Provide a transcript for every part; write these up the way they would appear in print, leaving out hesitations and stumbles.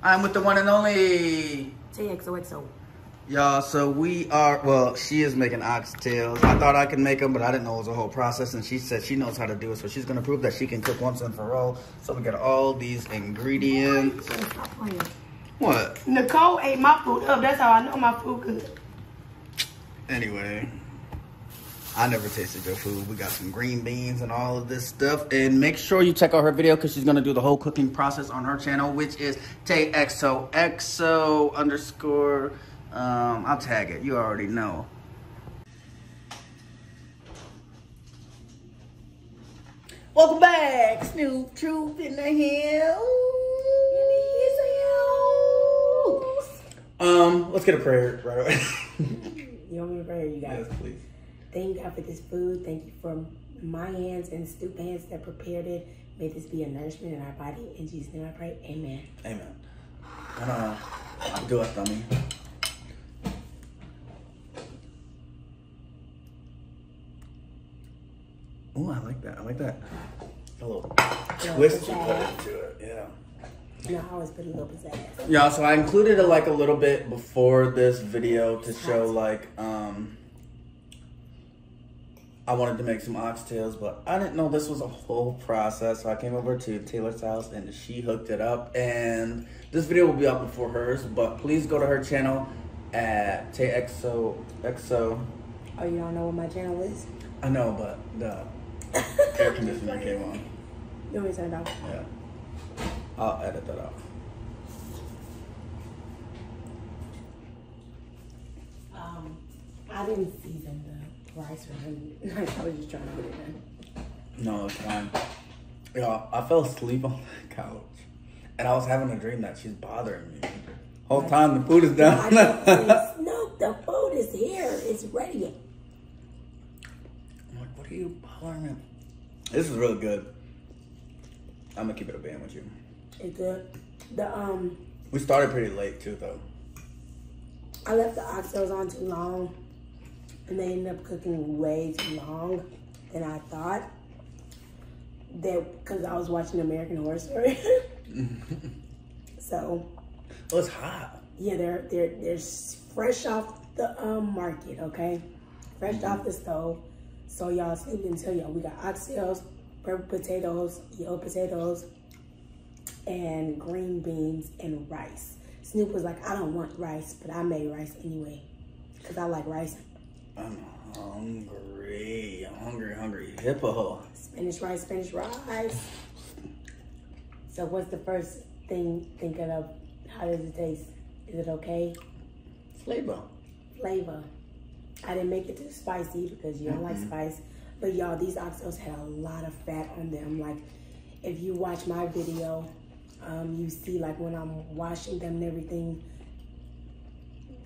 I'm with the one and only TXOXO. y'all. So we are, well, she is making oxtails. I thought I could make them, but I didn't know it was a whole process, and she said she knows how to do it, so she's gonna prove that she can cook once and for all. So we got all these ingredients. What? Nicole ate my food up. That's how I know my food good. Anyway, I never tasted your food. We got some green beans and all of this stuff. And make sure you check out her video because she's going to do the whole cooking process on her channel, which is TXOXO _ I'll tag it. You already know. Welcome back. Snoop Truth in the house. Let's get a prayer right away. You want me to pray, you guys? Yes, please. Thank God for this food. Thank you for my hands and Snoop's hands that prepared it. May this be a nourishment in our body. In Jesus' name I pray. Amen. Amen. Do it, dummy. Oh, I like that. I like that. A little twist you put into it. Yeah. No, I always put a little pizzazz. Yeah, so I included it like a little bit before this video to show like, I wanted to make some oxtails, but I didn't know this was a whole process. So I came over to Taylor's house and she hooked it up. And this video will be up before hers, but please go to her channel at TXOXO. Oh, you don't know what my channel is? I know, but the air conditioner came on. You want me to turn it off? Yeah. I'll edit that out. I didn't season the rice or anything. I was just trying to get it done. No, it's fine. Yeah, I fell asleep on the couch, and I was having a dream that she's bothering me. Whole time the food is done. Snoop, the food is here. It's ready. I'm like, what are you bothering me? This is really good. I'm gonna keep it a band with you. It's good. We started pretty late too, though. I left the oxtails on too long, and they ended up cooking way too long than I thought. Because I was watching American Horror Story. So. Oh, it's hot. Yeah, they're fresh off the market, okay? Fresh off the stove. So y'all, Snoop didn't tell y'all we got oxtails, purple potatoes, yellow potatoes, and green beans and rice. Snoop was like, I don't want rice, but I made rice anyway, because I like rice. I'm hungry. Hungry. Hippo. Spanish rice. So what's the first thing thinking of? How does it taste? Is it okay? Flavor. I didn't make it too spicy because you don't like spice. But y'all, these oxtails had a lot of fat on them. Like, if you watch my video, you see like when I'm washing them and everything,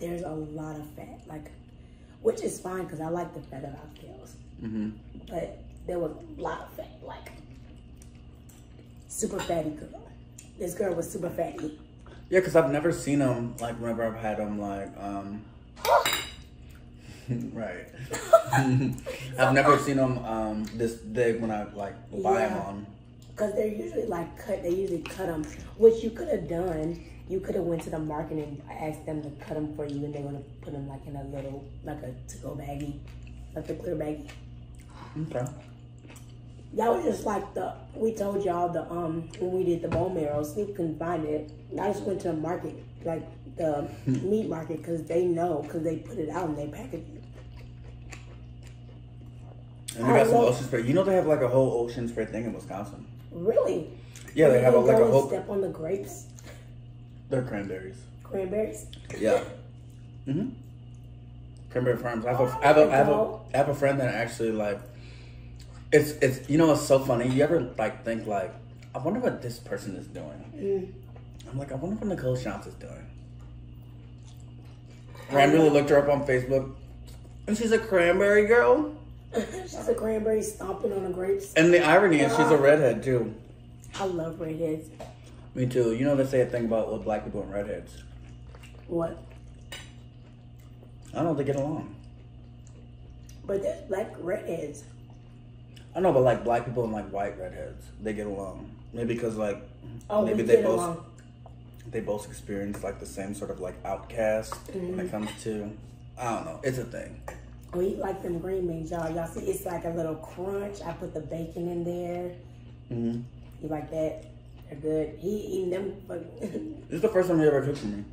there's a lot of fat. Like, which is fine because I like the fat of oxtails. But there was a lot of fat, like super fatty girl. This girl was super fatty. Yeah, because I've never seen them, like, whenever I've had them, like, right. I've never seen them this big when I, like, buy them on. Because they're usually, like, cut. They usually cut them, which you could have done. You could have went to the market and asked them to cut them for you, and they would have put them, like, in a little, like a to-go baggie, like a clear baggie. Okay. That was just like we told y'all when we did the bone marrow, Snoop couldn't find it. I just went to the market, like the meat market, because they know, because they put it out and they package it. And they got some ocean spray. You know they have like a whole ocean spray thing in Wisconsin. Really? Yeah, they have like a whole. Step on the grapes. They're cranberries. Cranberries? Yeah. Cranberry farms. I have a friend that actually like. It's you know what's so funny? You ever like think like, I wonder what this person is doing. I'm like, I wonder what Nicole Shantz is doing. Randomly looked her up on Facebook, and she's a cranberry girl. She's a cranberry stomping on the grapes. And the irony is she's a redhead too. I love redheads. Me too. You know they say a thing about with black people and redheads. What? I don't know, they get along. But there's black redheads. I know, but like black people and like white redheads, they get along. Maybe because like, oh, maybe we they get both. along. they both experience like the same sort of like outcast when it comes to, I don't know, it's a thing. We eat like them green beans, y'all. Y'all see, it's like a little crunch. I put the bacon in there. You like that? They're good. He eating them. This is the first time you ever cooked for me.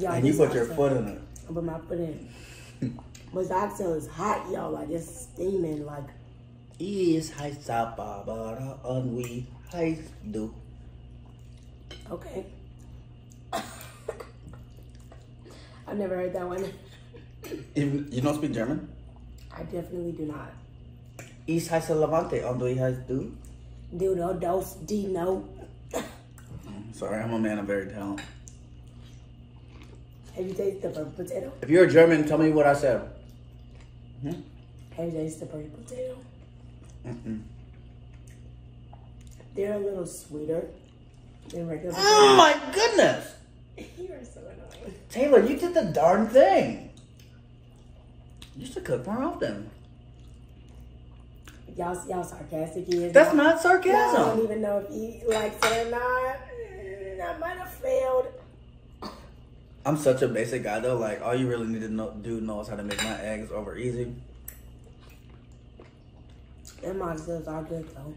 And you put your foot in it. I put my foot in it. But the oxtail is hot, y'all. Like, it's steaming. Like, is high sababa on we high do. Okay. I've never heard that one. You don't speak German? I definitely do not. Is heiße Levante on we high do? Do no dos di no. Sorry, I'm a man of very talent. Have you tasted the potato? If you're German, tell me what I said. Have you tasted the potato? They're a little sweeter than regular potato. Oh my goodness! You are so annoying. Taylor, you did the darn thing. You should cook more often. Y'all sarcastic is. That's not sarcasm. I don't even know if he likes it or not. I might have failed. I'm such a basic guy though. Like all you really need to do knows how to make my eggs over easy. Them oxtails are good though.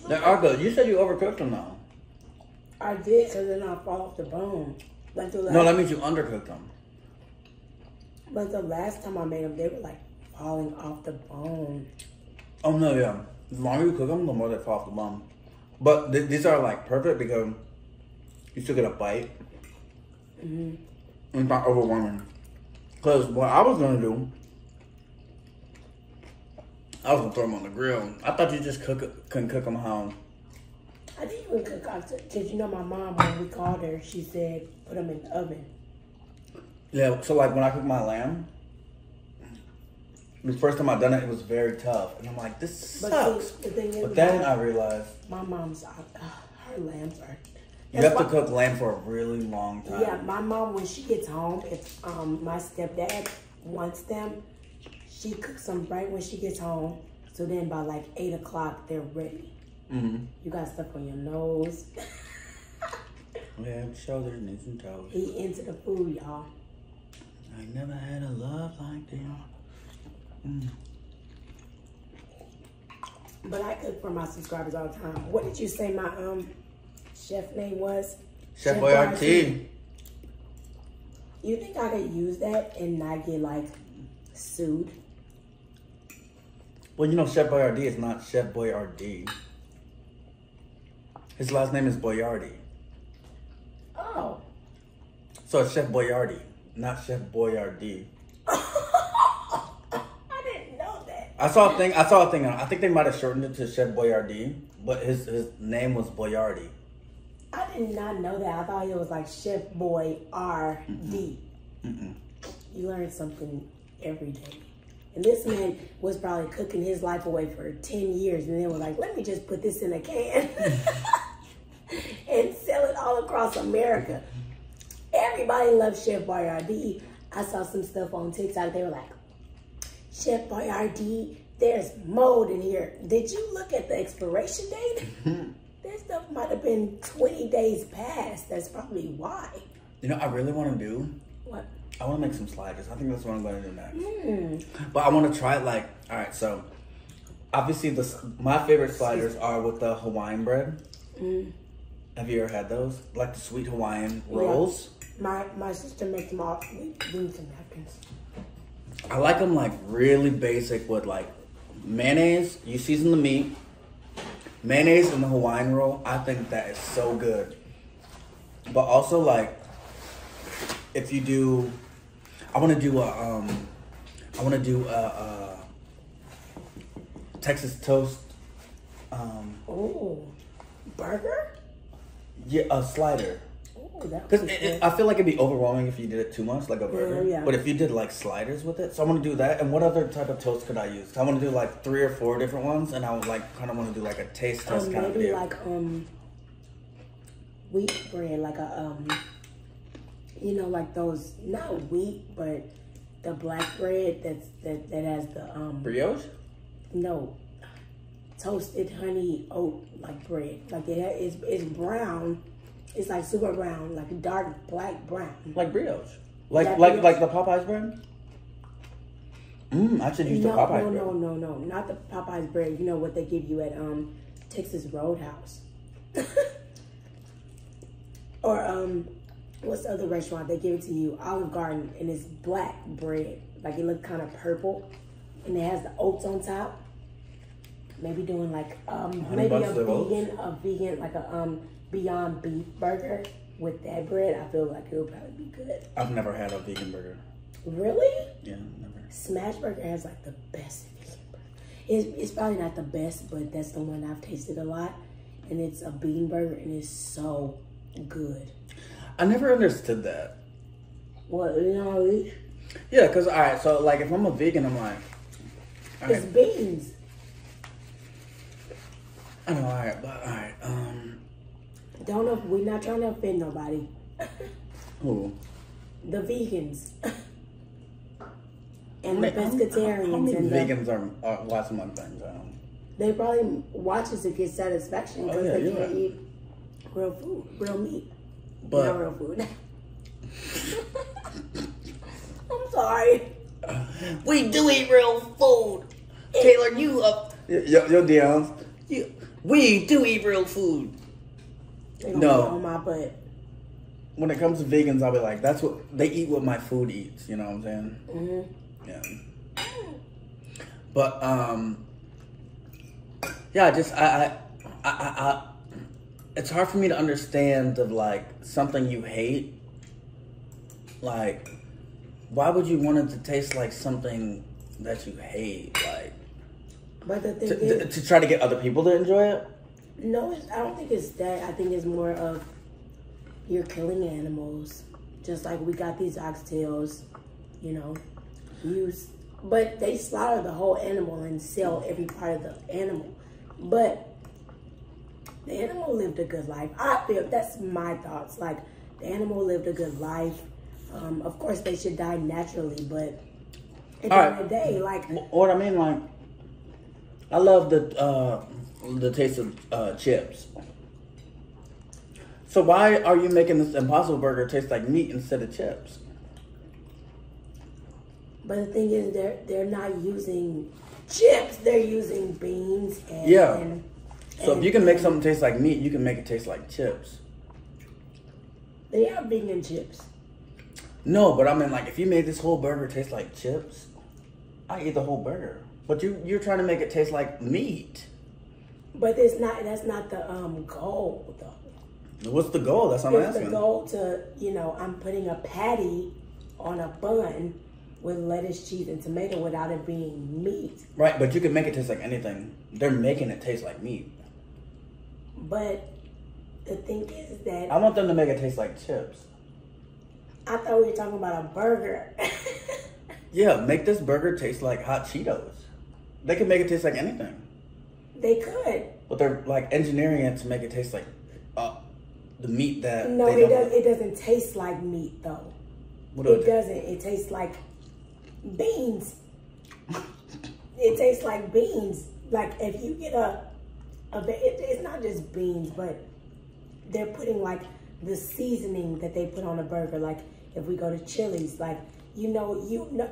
They are good. You said you overcooked them though. I did, so they're not fall off the bone. But No, that means you undercooked them. But the last time I made them, they were like falling off the bone. Oh no, yeah. The longer you cook them, the more they fall off the bone. But these are like perfect because you still get a bite. It's not overwhelming. Because what I was gonna do, I was gonna throw them on the grill. I thought you just couldn't cook them how. I didn't even cook oxtails. Because you know my mom, when we called her, she said put them in the oven. Yeah, so like when I cook my lamb, the first time I done it, it was very tough. And I'm like, this sucks. See, the thing is, but then I realized. My mom's, her lambs are. You have to cook lamb for a really long time. Yeah, my mom, when she gets home, if my stepdad wants them, she cooks them right when she gets home. So then by like 8 o'clock, they're ready. You got stuff on your nose. Yeah, shoulders, knees, and toes. He into the food, y'all. I never had a love like that. But I cook for my subscribers all the time. What did you say my chef name was? Chef Boyardee. You think I could use that and not get like sued? Well, you know, Chef Boyardee is not Chef Boyardee. His last name is Boyardee. Oh. So it's Chef Boyardee, not Chef Boyardee. I didn't know that. I saw a thing. I think they might have shortened it to Chef Boyardee, but his name was Boyardee. I did not know that. I thought it was like Chef Boyardee. You learn something every day. And this man was probably cooking his life away for 10 years and then was like, let me just put this in a can and sell it all across America. Everybody loves Chef Boyardee. I saw some stuff on TikTok. They were like, Chef Boyardee, there's mold in here. Did you look at the expiration date? That stuff might have been 20 days past. That's probably why. You know, I really want to do. What? I want to make some sliders. I think that's what I'm going to do next. But I want to try like, all right, so obviously my favorite sliders are with the Hawaiian bread. Have you ever had those? Like the sweet Hawaiian rolls? Yeah. My sister makes them all. We need some napkins. I like them like really basic with like mayonnaise. You season the meat. Mayonnaise in the Hawaiian roll. I think that is so good. But also like, if you do, I want to do a Texas toast. Oh, burger? Yeah, a slider. Oh, that Because was I feel like it'd be overwhelming if you did it too much, like a burger. Yeah. But if you did like sliders with it, so I want to do that. And what other type of toast could I use? I want to do like 3 or 4 different ones, and I would like kind of want to do like a taste test kind of maybe deal. like wheat bread, like a you know, like those, not wheat, but the black bread that has the Brioche? No, toasted honey oat like bread. Like it's brown. It's like super brown, like dark black brown. Like brioche. Like the Popeyes bread? I should use the Popeyes bread. No, not the Popeyes bread. You know what they give you at Texas Roadhouse. Or what's the other restaurant? They give it to you, Olive Garden, and it's black bread. Like it looks kind of purple, and it has the oats on top. Maybe doing like maybe a vegan like a Beyond Beef burger with that bread. I feel like it would probably be good. I've never had a vegan burger. Really? Yeah, never. Smash Burger has like the best vegan burger. It's probably not the best, but that's the one I've tasted a lot, and it's a bean burger, and it's so good. I never understood that. What, you know? Yeah, because, all right, so, like, if I'm a vegan, I'm like... It's beans. I know, all right, but, all right, Don't know, we're not trying to offend nobody. Who? The vegans. And the pescatarians. How many vegans are watching my things? They probably watch it to get satisfaction because they can't eat real food, real meat. But, not real food. I'm sorry. We do eat real food. Taylor, you up. Yo, DMs. We do eat real food. No. On my butt. When it comes to vegans, I'll be like, that's what they eat. What my food eats. You know what I'm saying? Mm-hmm. Yeah. But yeah, just I it's hard for me to understand of like something you hate. Like, why would you want it to taste like something that you hate? Like, but the thing is, to try to get other people to enjoy it? No, I don't think it's that. I think it's more of you're killing animals. Just like we got these oxtails, you know, but they slaughter the whole animal and sell every part of the animal. But the animal lived a good life. I feel that's my thoughts. Like the animal lived a good life. Of course, they should die naturally, but at the end of the day, like what I mean, like I love the taste of chips. So why are you making this Impossible Burger taste like meat instead of chips? But the thing is, they're not using chips. They're using beans and so if you can make something taste like meat, you can make it taste like chips. They have vegan chips. No, but I mean, like, if you made this whole burger taste like chips, I eat the whole burger. But you're trying to make it taste like meat. But it's not. That's not the goal, though. What's the goal? That's what I'm asking. It's the goal to, you know, I'm putting a patty on a bun with lettuce, cheese, and tomato without it being meat. Right, but you can make it taste like anything. They're making it taste like meat. But the thing is that I want them to make it taste like chips. I thought we were talking about a burger. Yeah, make this burger taste like hot Cheetos. They can make it taste like anything. They could. But they're like engineering it to make it taste like the meat that. No, it doesn't taste like meat though. It doesn't. It tastes like beans. It tastes like beans. Like if you get it's not just beans, but they're putting like the seasoning that they put on a burger. Like if we go to Chili's, like you know,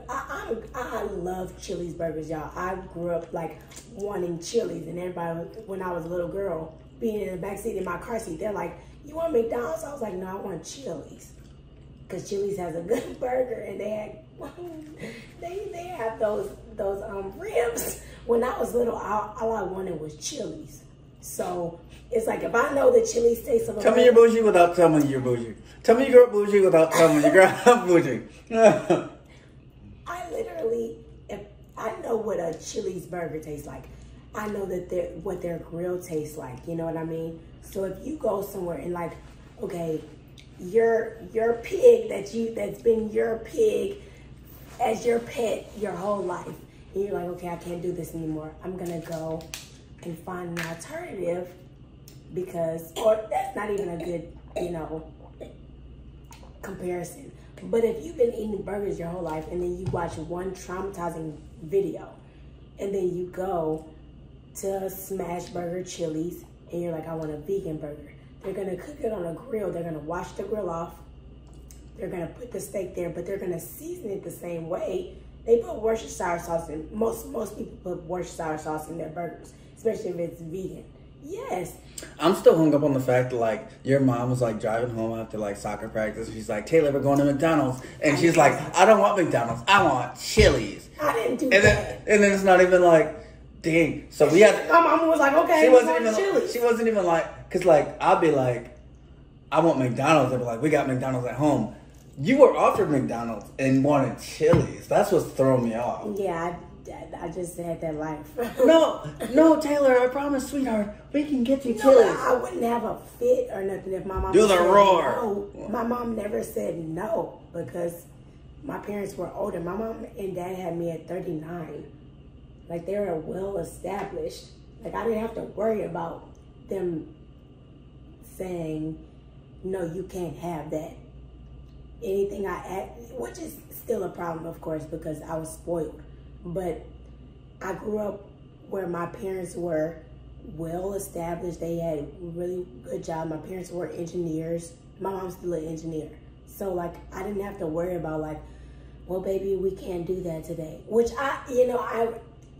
I love Chili's burgers, y'all. I grew up like wanting Chili's, and everybody when I was a little girl, being in the backseat in my car seat, they're like, "You want McDonald's?" I was like, "No, I want Chili's." Because Chili's has a good burger, and they have those ribs. When I was little, all I wanted was Chili's. So it's like if I know the Chili's taste of a Tell me you're bougie without telling me you're bougie. Tell me you're bougie without telling me you're bougie. I literally, if I know what a Chili's burger tastes like, I know that what their grill tastes like. You know what I mean? So if you go somewhere and like, okay, your pig that's been your pig as your pet your whole life, and you're like, okay, I can't do this anymore. I'm gonna go and find an alternative or that's not even a good, you know, comparison. But if you've been eating burgers your whole life and then you watch one traumatizing video and then you go to Smash Burger, Chili's, and you're like, I want a vegan burger. They're gonna cook it on a grill. They're gonna wash the grill off. They're gonna put the steak there, but they're gonna season it the same way. They put Worcestershire sauce in. Most people put Worcestershire sauce in their burgers, especially if it's vegan. Yes. I'm still hung up on the fact that, like, your mom was, like, driving home after, like, soccer practice. She's like, Taylor, we're going to McDonald's. And she's like, I don't want McDonald's. I want Chili's. I didn't do that. And then it's not even like, dang. So we had... My mom was like, okay, she wasn't even like... Because, like, I'd be like, I want McDonald's. They'd be like, we got McDonald's at home. You were offered McDonald's and wanted Chili's. That's what's throwing me off. Yeah, I just had that life. No, Taylor, I promise, sweetheart, we can get you Chili's. No, I wouldn't have a fit or nothing if my mom do the roar. No. My mom never said no because my parents were older. My mom and dad had me at 39. Like, they were well established. Like, I didn't have to worry about them saying, no, you can't have that. Anything I add, which is still a problem, of course, because I was spoiled. But I grew up where my parents were well established. They had a really good job. My parents were engineers. My mom's still an engineer. So, like, I didn't have to worry about, like, well, baby, we can't do that today. Which I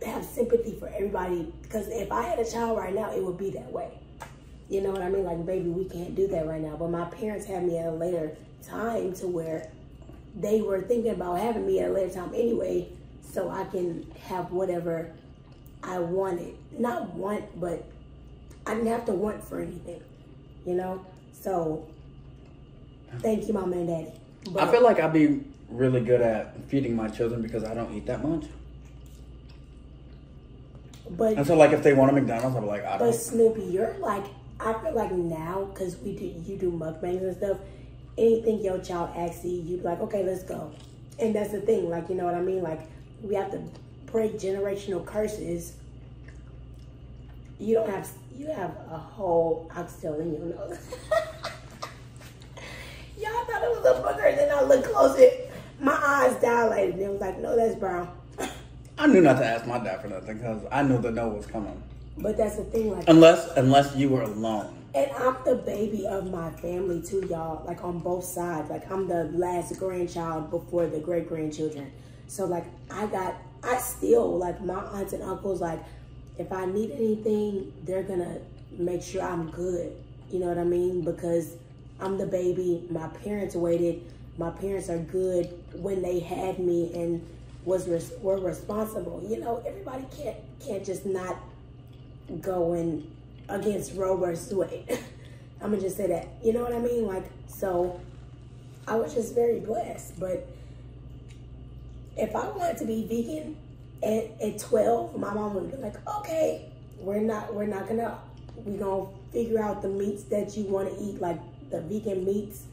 have sympathy for everybody, because if I had a child right now, it would be that way. You know what I mean? Like, baby, we can't do that right now. But my parents had me at a later time to where they were thinking about having me at a later time anyway, so I can have whatever I wanted. Not want, but I didn't have to want for anything, you know? So, thank you, Mama and Daddy. But I feel like I'd be really good at feeding my children because I don't eat that much. And so, like, if they want a McDonald's, I'll be like, I don't. But Snoopy, you're like, I feel like now, because you do mukbangs and stuff, anything your child asks you be like, okay, let's go. And that's the thing, like, you know what I mean? Like, we have to break generational curses. You have a whole oxtail in your nose. Y'all thought it was a booger, then I looked closer, my eyes dilated, and it was like, no, that's brown. I knew not to ask my dad for nothing because I knew the no was coming. But that's the thing, like, unless you were alone. And I'm the baby of my family too, y'all. Like, on both sides. Like, I'm the last grandchild before the great grandchildren. So, like, I still, like, my aunts and uncles, like, if I need anything, they're gonna make sure I'm good. You know what I mean? Because I'm the baby. My parents waited. My parents are good when they had me and were responsible. You know, everybody can't just not go in against Roe versus Wade. I'm gonna just say that. You know what I mean? Like, so I was just very blessed. But if I wanted to be vegan at 12, my mom would be like, okay, we're gonna figure out the meats that you want to eat, like the vegan meats,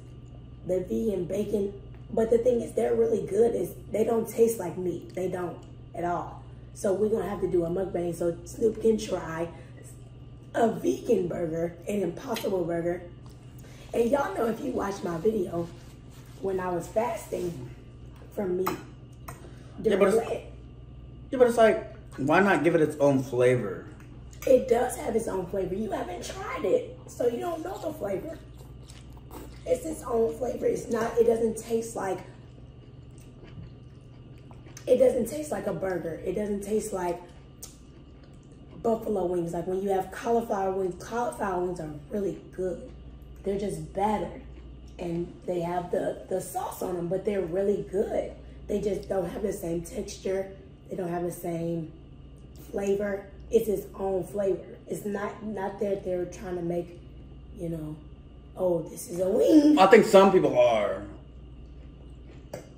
the vegan bacon. But the thing is, they're really good. They don't taste like meat. They don't at all. So we're gonna have to do a mukbang so Snoop can try a vegan burger, an Impossible Burger. And y'all know, if you watch my video when I was fasting from meat, but it's like, why not give it its own flavor? It does have its own flavor. You haven't tried it, so you don't know the flavor. It's its own flavor. It doesn't taste like a burger. It doesn't taste like buffalo wings. Like, when you have cauliflower wings are really good. They're just battered and they have the sauce on them, but they're really good. They just don't have the same texture. They don't have the same flavor. It's its own flavor. It's not that they're trying to make, you know, oh, this is a wing. I think some people are.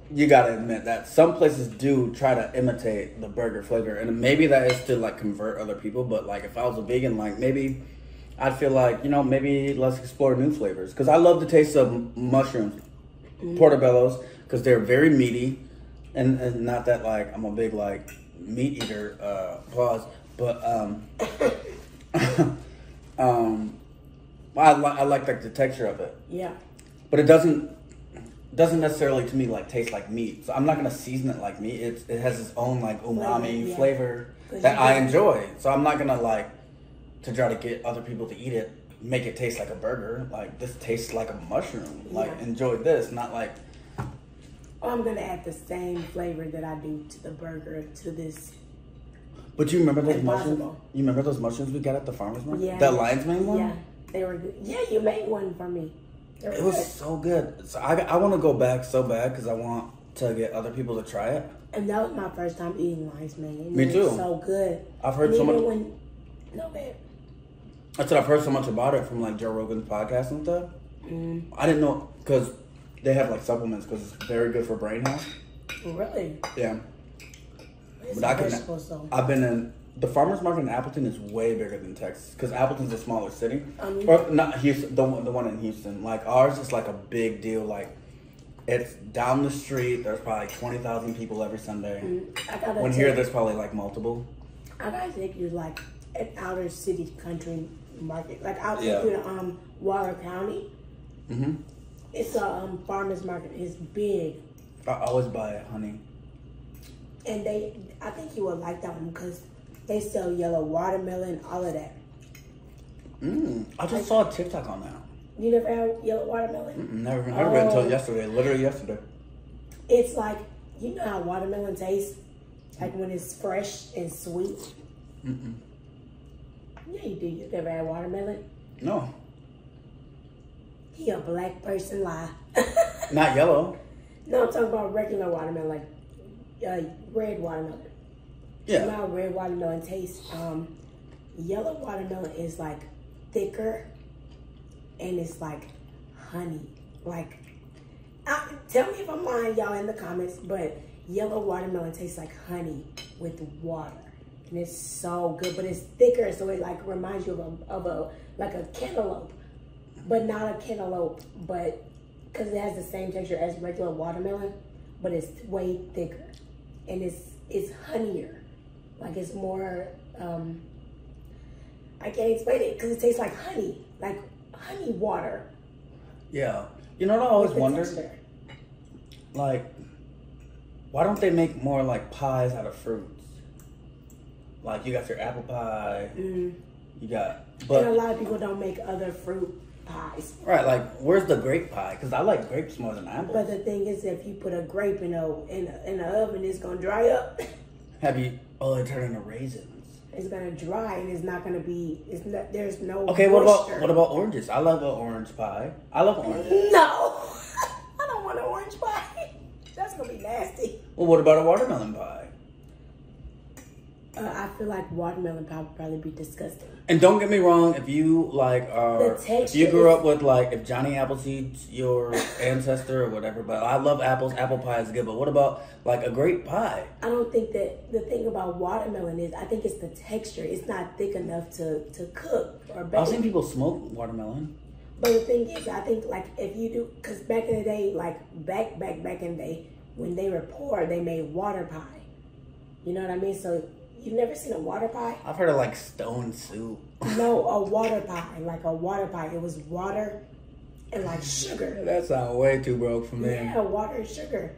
You gotta admit that some places do try to imitate the burger flavor, and maybe that is to, like, convert other people. But, like, if I was a vegan, like, maybe I'd feel like, you know, maybe let's explore new flavors, because I love the taste of mushrooms, portobellos, because they're very meaty, and not that, like, I'm a big, like, meat eater, pause, but I like the texture of it. Yeah. But it doesn't necessarily, to me, like, taste like meat. So I'm not gonna season it like meat. It has its own, like, umami flavor. that I enjoy. So I'm not gonna like to try to get other people to eat it, make it taste like a burger. Like this tastes like a mushroom. Like enjoy this, not like. I'm gonna add the same flavor that I do to the burger to this. But you remember those mushrooms? You remember those mushrooms we got at the farmer's market? Yeah. That lion's mane one? Yeah, they were good. Yeah, you made one for me. It was so good. So I want to go back so bad because I want to get other people to try it. And that was my first time eating lion's mane. Me too. It was so good. I've heard so much. No, babe. I said I've heard so much about it from like Joe Rogan's podcast and stuff. I didn't know because they have like supplements because it's very good for brain health. Really? Yeah. But I've been in the farmers market in Appleton is way bigger than Texas because Appleton's a smaller city. Or not Houston, the one in Houston. Like ours is like a big deal. Like it's down the street. There's probably 20,000 people every Sunday. When here there's probably like multiple. I gotta take you like an outer city country market, like out to Waller County. It's a farmers market. It's big. I always buy honey. And I think you would like that one because they sell yellow watermelon, all of that. I just saw a TikTok on that. You never had yellow watermelon? Never heard of it until yesterday, literally yesterday. It's like, you know how watermelon tastes? Like when it's fresh and sweet? Yeah, you do. You never had watermelon? No. He a black person lie. Not yellow. No, I'm talking about regular watermelon, like red watermelon. Yeah. You know how red watermelon tastes? Yellow watermelon is like thicker and it's like honey. Like, tell me if I'm lying, y'all, in the comments, but yellow watermelon tastes like honey with water. And it's so good, but it's thicker, so it like reminds you of a like a cantaloupe, but not a cantaloupe, but because it has the same texture as regular watermelon, but it's way thicker. And it's honeyder, like it's more. I can't explain it because it tastes like honey water. Yeah, you know what I always wondered? Like, why don't they make more like pies out of fruits? Like you got your apple pie, you got. But and a lot of people don't make other fruit pies. Right, like where's the grape pie? Because I like grapes more than apples. But the thing is, if you put a grape in the oven, it's gonna dry up. Have you? Oh, they turn into raisins. It's gonna dry and it's not gonna be. It's not. There's no. Okay, moisture. what about oranges? I love an orange pie. I love oranges. No, I don't want an orange pie. That's gonna be nasty. Well, what about a watermelon pie? I feel like watermelon pie would probably be disgusting. And don't get me wrong, if you like if you grew up with like if Johnny Appleseed's your ancestor or whatever, but I love apples, apple pie is good, but what about like a grape pie? I don't think that the thing about watermelon is I think it's the texture. It's not thick enough to cook or bake. I've seen people smoke watermelon. But the thing is, I think like if you do, because back in the day, like back in the day, when they were poor, they made water pie. You know what I mean? So you've never seen a water pie? I've heard of like stone soup. No, a water pie, like a water pie. It was water and like sugar. That sounds way too broke for me. Yeah, water and sugar.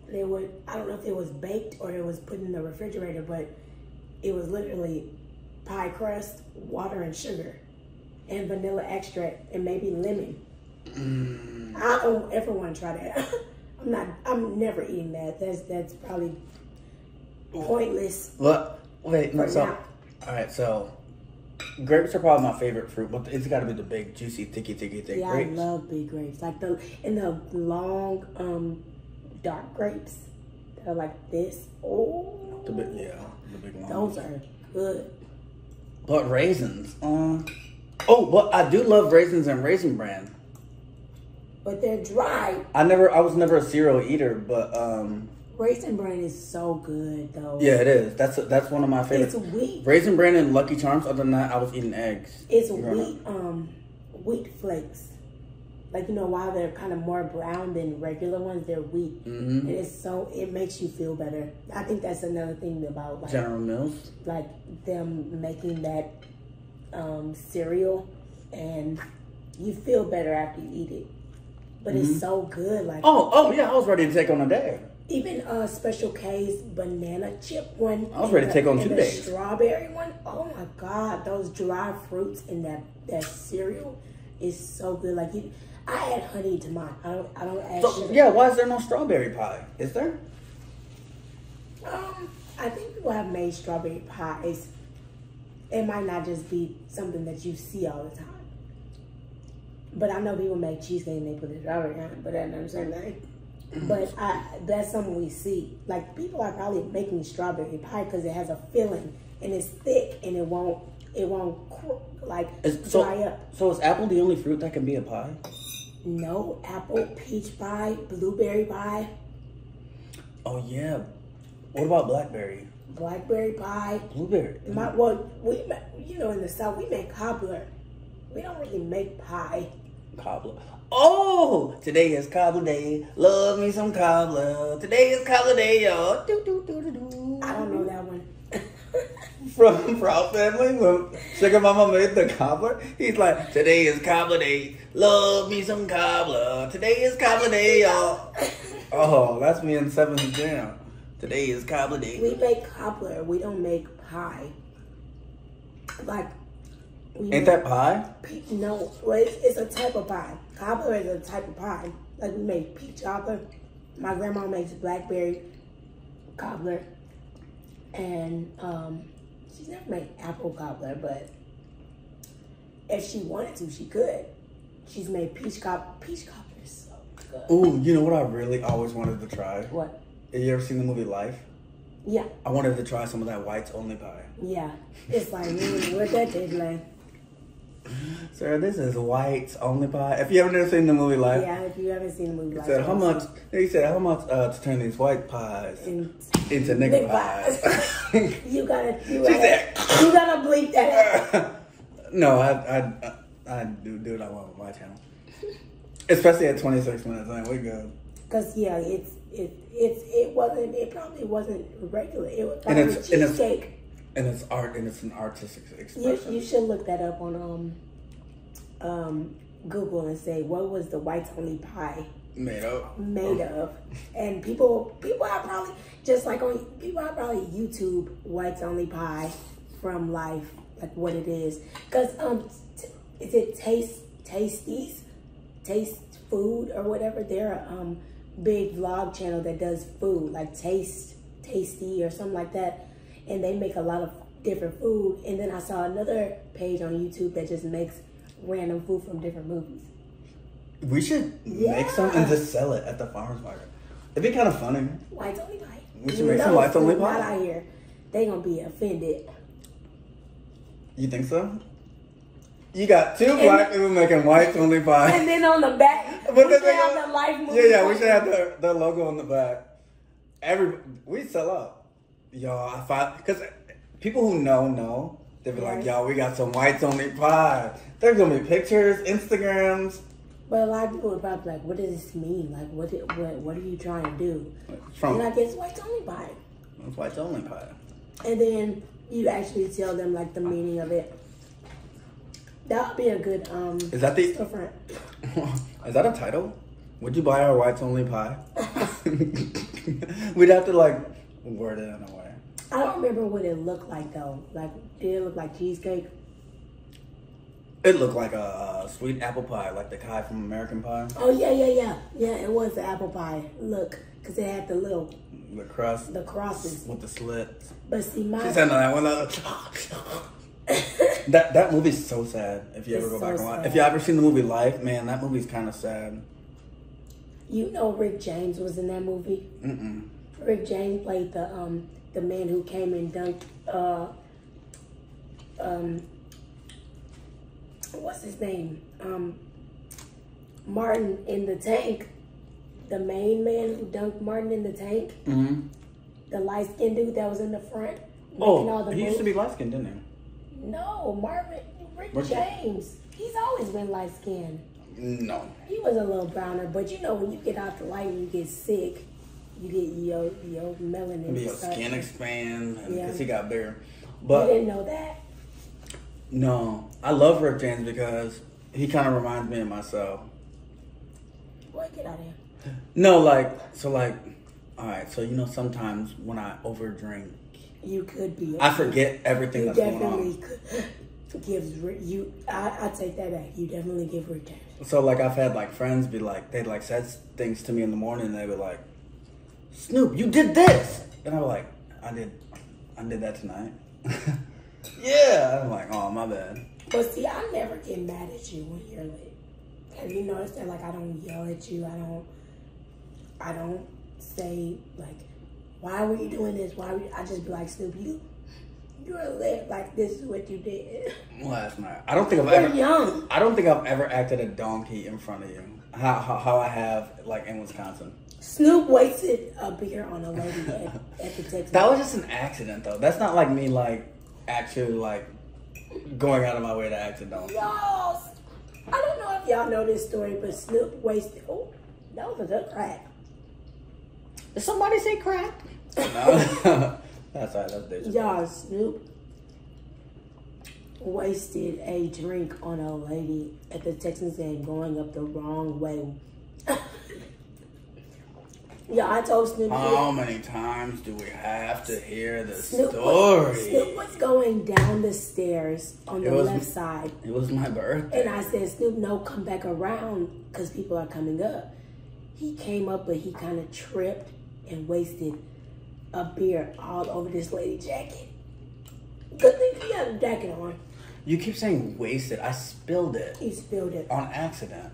They would, I don't know if it was baked or it was put in the refrigerator, but it was literally pie crust, water and sugar, and vanilla extract, and maybe lemon. I don't ever want to try that. I'm never eating that. That's probably pointless. Look, wait, no, so, all right, so grapes are probably my favorite fruit, but it's got to be the big, juicy, thick yeah, grapes. I love big grapes, like the long, dark grapes that are like this. Oh, the big long. Those are good. But raisins, but I do love raisins and Raisin Bran. But they're dry. I was never a cereal eater, but Raisin Bran is so good though. Yeah, it is. That's one of my favorites. It's wheat. Raisin Bran and Lucky Charms. Other than that, I was eating eggs. It's wheat flakes. Like, you know, while they're kind of more brown than regular ones, they're wheat. And it makes you feel better. I think that's another thing about like General Mills, like them making that cereal, and you feel better after you eat it. But it's so good. Like oh yeah, I was ready to take on a day. Even Special K's banana chip one. I was ready to take on 2 days. The strawberry one. Oh my God, those dry fruits in that cereal is so good. Like I add honey to mine. I don't add sugar. Yeah, why is there no strawberry pie? Is there? I think people have made strawberry pies. It might not just be something that you see all the time. But I know people make cheesecake and they put the strawberry on it, but that's not the same thing. But that's something we see. Like, people are probably making strawberry pie because it has a filling and it's thick and it won't dry up. So is apple the only fruit that can be a pie? No, apple, peach pie, blueberry pie. Oh yeah. What about blackberry? Blackberry pie. Blueberry. In the South we make cobbler. We don't really make pie. Cobbler. Oh, today is cobbler day. Love me some cobbler. Today is cobbler day, y'all. I don't know that one. From Proud Family, when Sugar Mama made the cobbler, he's like, today is cobbler day. Love me some cobbler. Today is cobbler day, y'all. Oh, that's me in 7th jam. Today is cobbler day. We make cobbler. We don't make pie. Like, ain't that pie? No, well, it's a type of pie. Cobbler is a type of pie. Like, we make peach cobbler. My grandma makes blackberry cobbler. And she's never made apple cobbler, but if she wanted to, she could. She's made peach cobbler. Peach cobbler is so good. Ooh, you know what I really always wanted to try? What? Have you ever seen the movie Life? Yeah. I wanted to try some of that whites only pie. Yeah. It's like, what that tastes like. Sir, this is whites only pie. If you ever never seen the movie Life. Yeah, if you haven't seen the movie Life. He said, how much to turn these white pies into nigga pies? You gotta bleep that out. No, I do what I want with my channel. Especially at 26 minutes, man, we good. Cause yeah, it probably wasn't regular. It was probably cheesecake. And it's art, and it's an artistic expression. You should look that up on Google and say, what was the whites only pie made of? And people are probably YouTube whites only pie from Life, like what it is. Cause is it Taste Food or whatever? They're a big vlog channel that does food, like Tasty or something like that. And they make a lot of different food. And then I saw another page on YouTube that just makes random food from different movies. We should make some and just sell it at the farmer's market. It'd be kind of funny. Whites only pie. We should make some whites only pie. Not out here. They gonna be offended. You think so? You got 2 black people making whites only pie. And then on the back, we should have the Life movie. Yeah, we should have the logo on the back. We sell out. Y'all, because people who know, they'll be like, yo, we got some whites only pie. There's gonna be pictures, Instagrams. But a lot of people are probably like, what does this mean? Like, what are you trying to do? And I guess whites only pie. It's whites only pie. And then you actually tell them like the meaning of it. That would be a good Is that the storefront. Is that a title? Would you buy our whites only pie? We'd have to like word it in a way. I don't remember what it looked like though. Like, did it look like cheesecake? It looked like a sweet apple pie, like the guy from American Pie. Oh yeah. Yeah, it was the apple pie. Look, because it had the crust. The crosses. With the slits. But see, she said no, that one. That movie's so sad. If you ever go back and watch. If you ever seen the movie Life, man, that movie's kind of sad. You know Rick James was in that movie? Mm-mm. Rick James played the man who came and dunked what's his name? Martin in the tank. The main man who dunked Martin in the tank. Mm-hmm. The light-skinned dude that was in the front. He used to be light-skinned, didn't he? No, Rick James. He's always been light-skinned. No. He was a little browner, but you know when you get out the light and you get sick, you get your melanin. Maybe your skin expands because he got bigger. You But didn't know that? no, I love Rick James because he kind of reminds me of myself. Boy, get out of here. No, All right, so you know sometimes when I overdrink, You could be. I forget everything You that's going definitely on. could give you. I take that back. You definitely give return. So like I've had like friends be like, they'd like said things to me in the morning, and they were like, Snoop, you did this, and I was like, I did that tonight. Yeah, I'm like, oh my bad. But see, I never get mad at you when you're lit. Have you noticed that? Like, I don't yell at you. I don't say like, why were you doing this? I just be like, Snoop, you're lit. Like, this is what you did. Last night, I don't think young. I don't think I've ever acted a donkey in front of you. How I have like in Wisconsin. Snoop wasted a beer on a lady at the Texas. That was just an accident, though. That's not like me, like actually like going out of my way to act a donkey. Y'all, I don't know if y'all know this story, but Snoop wasted. Oh, that was a good crack. Did somebody say crack? No. That's right. That's dangerous. Y'all, Snoop wasted a drink on a lady at the Texans game going up the wrong way. Yeah, I told Snoop. How many times do we have to hear this Snoop story? Snoop was going down the stairs on the left side. It was my birthday. And I said, Snoop, no, come back around because people are coming up. He came up, but he kind of tripped and wasted a beer all over this lady's jacket. Good thing he had a jacket on. You keep saying wasted. I spilled it. He spilled it. On accident.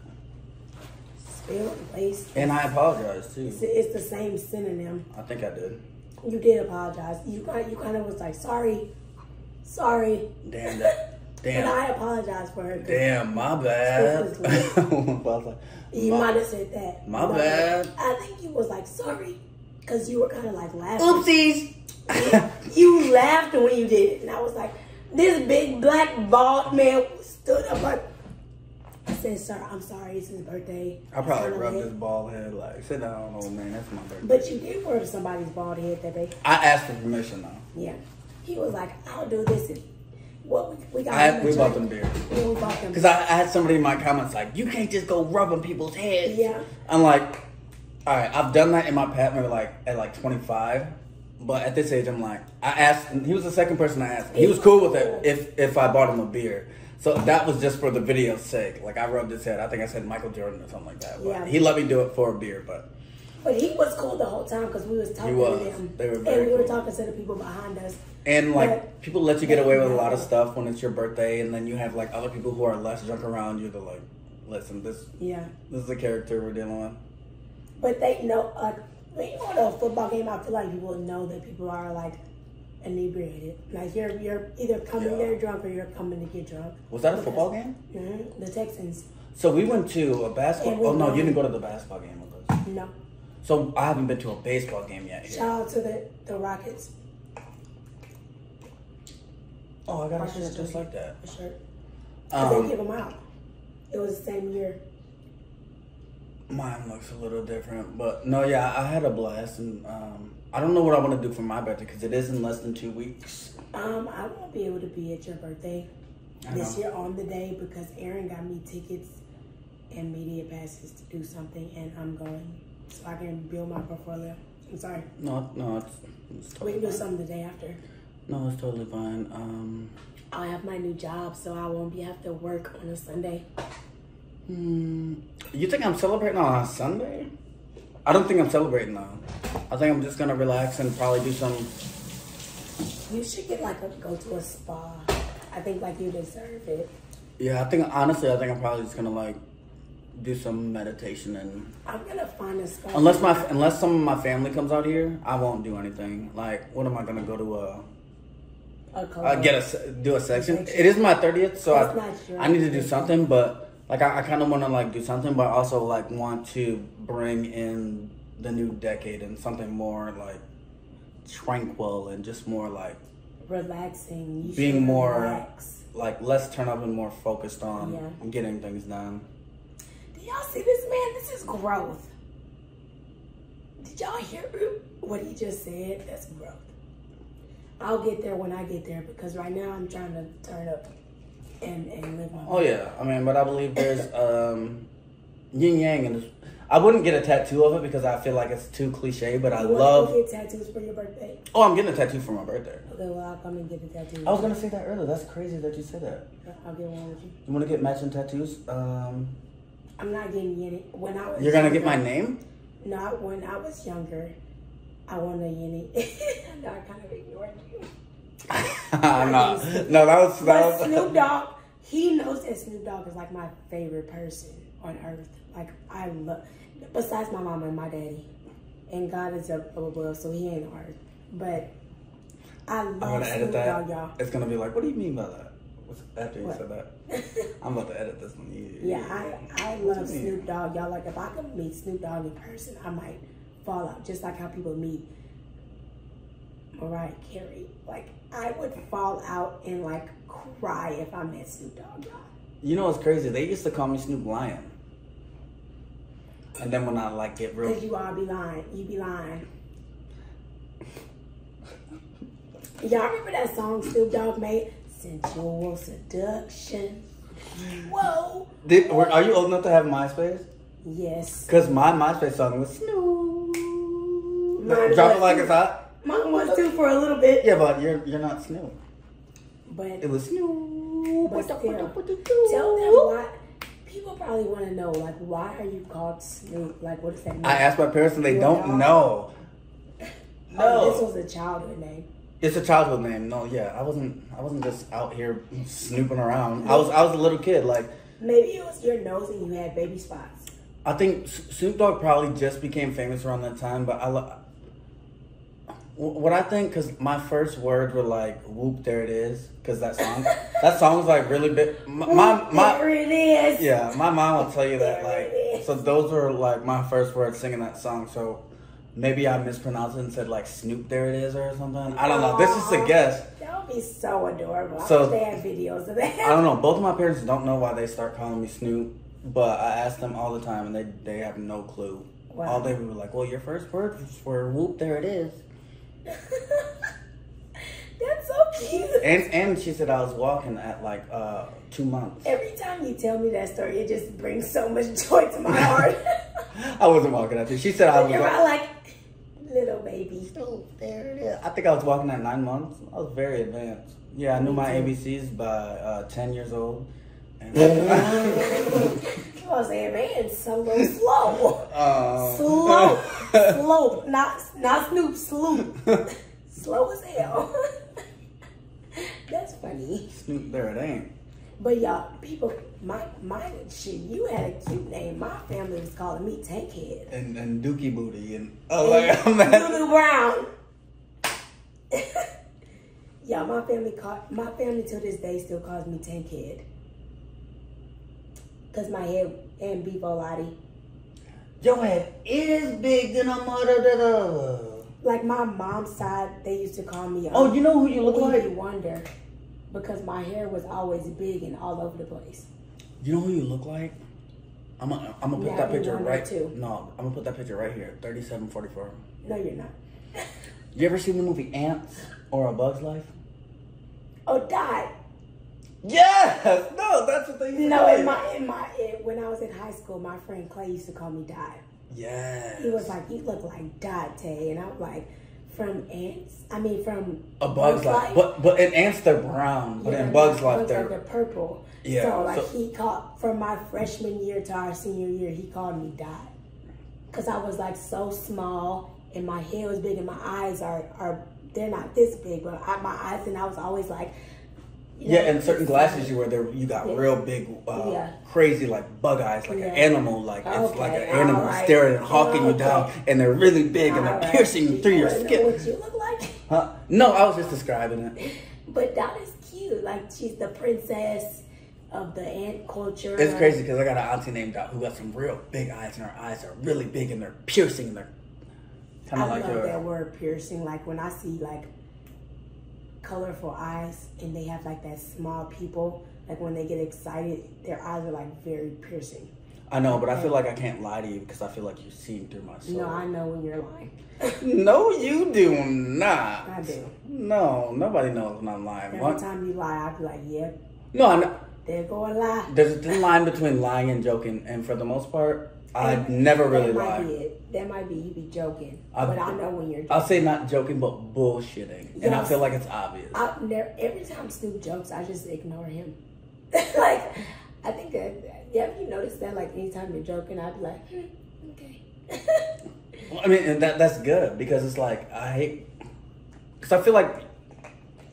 Spilled, wasted. And I apologize, too. It's the same synonym. I think I did. You did apologize. You kind of was like, sorry. Damn that. Damn. And I apologize for her. Damn, my bad. You might have said that. My bad. I think you was like, sorry. Because you were kind of like laughing. Oopsies. You laughed when you did it. And I was like, this big black bald man stood up like, I said, sir, I'm sorry. It's his birthday. I probably rubbed his bald head like, sit down, old man. That's my birthday. But you did rub somebody's bald head that day. I asked for permission, though. Yeah. He was like, I'll do this. And what we got. We bought them beers. Yeah, we bought them. Because I had somebody in my comments like, you can't just go rubbing people's heads. Yeah. I'm like, all right, I've done that in my past, maybe like at like 25. But at this age, I'm like, I asked, and he was the second person I asked. He was cool with it if I bought him a beer. So that was just for the video's sake. Like, I rubbed his head. I think I said Michael Jordan or something like that. But yeah. He let me do it for a beer, but he was cool the whole time because we was talking to them. They were very and we were cool. talking to the people behind us. And, like, people let you get away with a lot of stuff when it's your birthday, and then you have, like, other people who are less drunk around you. They're like, listen, this is the character we're dealing with. But they know, like, when you go to a football game, I feel like you will know that people are, like, inebriated. Like, you're either coming there drunk or you're coming to get drunk. Was that a football game? Mm-hmm. The Texans. So we went to a basketball. Oh, no, you didn't go to the basketball game with us. No. So I haven't been to a baseball game yet here. Shout out to the Rockets. Oh, I got a shirt just like that. A shirt. Because they give them out. It was the same year. Mine looks a little different. But, no, yeah, I had a blast. And I don't know what I want to do for my birthday because it is in less than 2 weeks. I won't be able to be at your birthday this year on the day because Aaron got me tickets and media passes to do something, and I'm going so I can build my portfolio. I'm sorry. No, it's totally we can do fine. something the day after. No, it's totally fine. I'll have my new job, so I won't have to work on a Sunday. You think I'm celebrating on a Sunday? I don't think I'm celebrating though. I think I'm just gonna relax and probably do some. You should go to a spa. I think like you deserve it. Yeah, I think I'm probably just gonna like do some meditation and. I'm gonna find a spa. Unless some of my family comes out here, I won't do anything. Like, what am I gonna go to do a section? It is my 30th, so I need to do something. But like, I kind of want to like do something, but also like want to bring in the new decade and something more like tranquil and just more like relaxing. Being more like less turn up and more focused on getting things done. Do y'all see this man? This is growth. Did y'all hear what he just said? That's growth. I'll get there when I get there because right now I'm trying to turn up and live my life. Oh yeah, I mean, but I believe there's yin yang, and I wouldn't get a tattoo of it because I feel like it's too cliche, but I You love... want to get tattoos for your birthday? Oh, I'm getting a tattoo for my birthday. Okay, well, I'll come and get the tattoo. I was going to say that earlier. That's crazy that you said that. I'll get one with you. You want to get matching tattoos? I'm not getting any. When I was You're going to get younger- my name? No, when I was younger, I wanted a uni. No, I kind of ignored you. No, that was... But Snoop Dogg, he knows that Snoop Dogg is like my favorite person on earth. Like, I love, besides my mama and my daddy. And God is up above, so he ain't on earth. But I love I'm going to edit Snoop that. Dogg, y'all. It's going to be like, what do you mean by that? After you What? said that. I'm about to edit this one. Yeah, I love Snoop Dogg, y'all. Like, if I could meet Snoop Dogg in person, I might fall out. Just like how people meet Mariah Carey. Like, I would fall out and, like, cry if I met Snoop Dogg, y'all. You know what's crazy? They used to call me Snoop Lion. And then when I, like, get real... Because you all be lying. You be lying. Y'all remember that song Snoop Dogg made? Sensual Seduction. Whoa. Are you old enough to have MySpace? Yes. Because my MySpace song was Snoop. Mine Drop was it like too. it's hot. Mine was too for a little bit. Yeah, but you're not Snoop. But It was Snoop. But still, tell them why. People probably want to know, like, why are you called Snoop? Like, what does that mean? I asked my parents and they Your don't dog? know. Oh, No. this was a childhood name. It's a childhood name. No, yeah. I wasn't just out here snooping around. I was a little kid. Like, Maybe it was your nose and you had baby spots. I think Snoop Dogg probably just became famous around that time, but what I think, because my first words were like, whoop, there it is, because that song was like really big. There it is. Yeah, my mom will tell you that, There it like, is. so those were like my first words singing that song, so maybe I mispronounced it and said like Snoop, there it is, or something. I don't know, this is a guess. That would be so adorable. I So- wish they had videos of that. I don't know, both of my parents don't know why they start calling me Snoop, but I ask them all the time and they have no clue. Wow. All they were like, well, your first words were whoop, there it is. That's so cute. And she said I was walking at like 2 months. Every time you tell me that story, it just brings so much joy to my heart. I wasn't walking at 2. She said I was You're all like, little baby. oh, there it is. I think I was walking at 9 months. I was very advanced. Yeah, I knew my ABCs by 10 years old. And I was saying, man, it's a little slow. slow. Slow. Not Snoop, Sloop. Slow as hell. That's funny. Snoop, there it ain't. But y'all, people, mine, shit, you had a cute name. My family was calling me Tankhead. And Dookie Booty and like I'm mad. Lulu Brown. Y'all, my family to this day still calls me Tankhead. Cause my head and beef Olati. Your head is big than a mother. Like my mom's side, they used to call me. Oh, you know who you look Stevie like? Wonder, because my hair was always big and all over the place. You know who you look like? I'm gonna put Yeah, that I picture know right. too. No, I'm gonna put that picture right here. 3744. No, you're not. You ever seen the movie Ants or A Bug's Life? Oh, died. Yes. No, that's what they used to No, call you. when I was in high school, my friend Clay used to call me Dot. Yes. He was like, "You look like Dot, Tay," and I'm like, "From Ants? I mean, from A Bug's Life. But in Ants they're brown, but Yeah, in Bug's Life they're they're purple." Yeah, So like so- he called from my freshman year to our senior year, he called me Dot, cause I was like so small and my head was big and my eyes are they're not this big, but my eyes, and I was always like. yeah, and certain glasses you wear, you got Yeah. real big, Yeah. crazy like bug eyes, like Yeah. an animal, like it's like an Okay, animal alright. staring and hawking you Okay. down, and they're really big and they're Alright. piercing through your wanna know skin. what you look like? Huh? No, I was just describing it. But Dot is cute. Like she's the princess of the ant culture. It's crazy because I got an auntie named Dot who got some real big eyes, and her eyes are really big and they're piercing and they're kind I of like love that your. word piercing. Like when I see like colorful eyes and they have like that small pupil, like when they get excited, their eyes are like very piercing. I know, but I feel like I can't lie to you because I feel like you're seeing through my soul. No, I know when you're lying. No, you do not. I do. No, nobody knows when I'm lying. Every What? time you lie, I be like, yep, No, I know. there go a lie. There's a thin line between lying and joking, and for the most part, I never really That might lie. be it. That might be you be joking, but I know when you're joking. I'll say not joking, but bullshitting. Yes. And I feel like it's obvious. Every time Snoop jokes, I just ignore him. Like, I think that, have you noticed that? Like, anytime you're joking, I'd be like, okay. Well, I mean, and that's good because it's like, I hate, because I feel like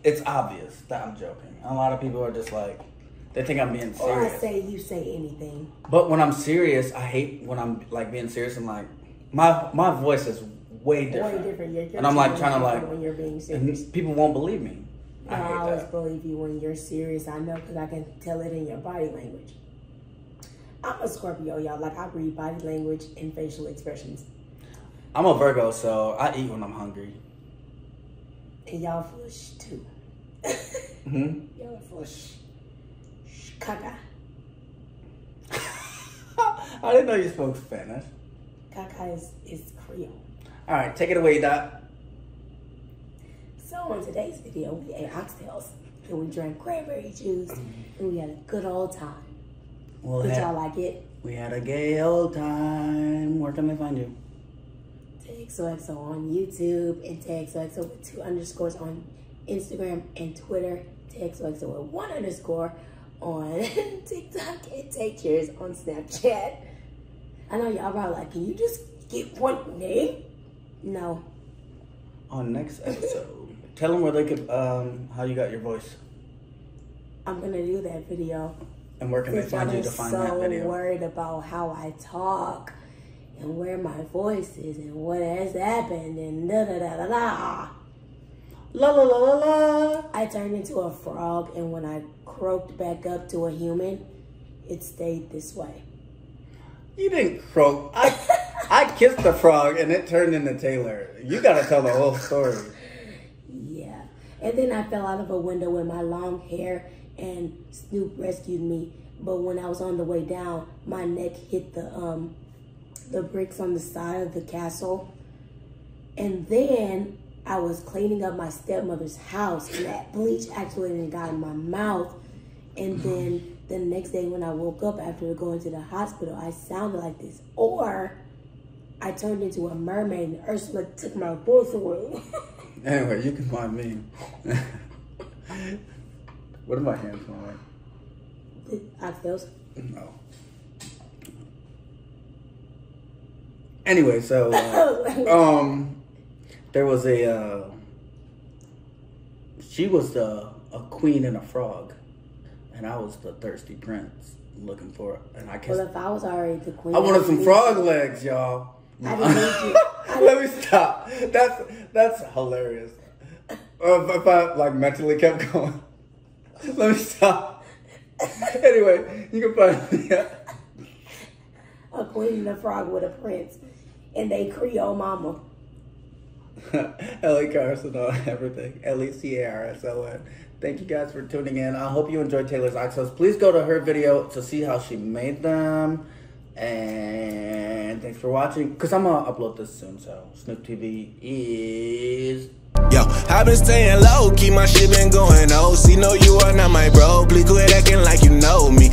it's obvious that I'm joking. A lot of people are just like, they think I'm being serious. Or I say you say anything. But when I'm serious, I hate when I'm like being serious and like, my voice is way different. Way different. You're and I'm like trying to like, when you're being serious. and people won't believe me. No, I always believe you when you're serious. I know because I can tell it in your body language. I'm a Scorpio, y'all. Like, I read body language and facial expressions. I'm a Virgo, so I eat when I'm hungry. And y'all full of sh too. Y'all are full of sh caca. I didn't know you spoke Spanish. Caca is Creole. All right, take it away, Doc. So on today's video, we ate oxtails and we drank cranberry juice and we had a good old time. Did y'all like it? We had a gay old time. Where can they find you? TagSoXo on YouTube and TagSoXo with 2 underscores on Instagram and Twitter. TagSoXo with 1 underscore on TikTok and Take Cheers on Snapchat. I know y'all probably like, can you just get one name? No. On next episode, tell them where they could, how you got your voice. I'm gonna do that video. And where can they find you to find that video? I'm so worried about how I talk and where my voice is and what has happened and da da da da da. La la la la la. I turned into a frog, and when I croaked back up to a human, it stayed this way. You didn't croak. I kissed the frog and it turned into Taylor. You gotta tell the whole story. Yeah. And then I fell out of a window with my long hair and Snoop rescued me. But when I was on the way down, my neck hit the bricks on the side of the castle. And then I was cleaning up my stepmother's house and that bleach actually got in my mouth. And then the next day when I woke up after going to the hospital, I sounded like this. Or I turned into a mermaid and Ursula took my voice away. Anyway, you can find me. What are my hands going like? Oxtails? No. Anyway, so there was she was a queen and a frog, and I was the thirsty prince looking for it. And I kissed. Well, if I was already the queen, I wanted some frog legs, y'all. I didn't need you. Let me stop. That's hilarious. If I like mentally kept going. Let me stop. Anyway, you can find me at a queen and a frog with a prince, and they Creole mama. Lecarson on everything. Lecarson. Thank you guys for tuning in. I hope you enjoyed Taylor's oxtails. Please go to her video to see how she made them. And thanks for watching. Because I'm going to upload this soon. So Snoop TV is... Yo, I've been staying low, keep my shit been going OC. No, you are not my bro. Please quit acting like you know me.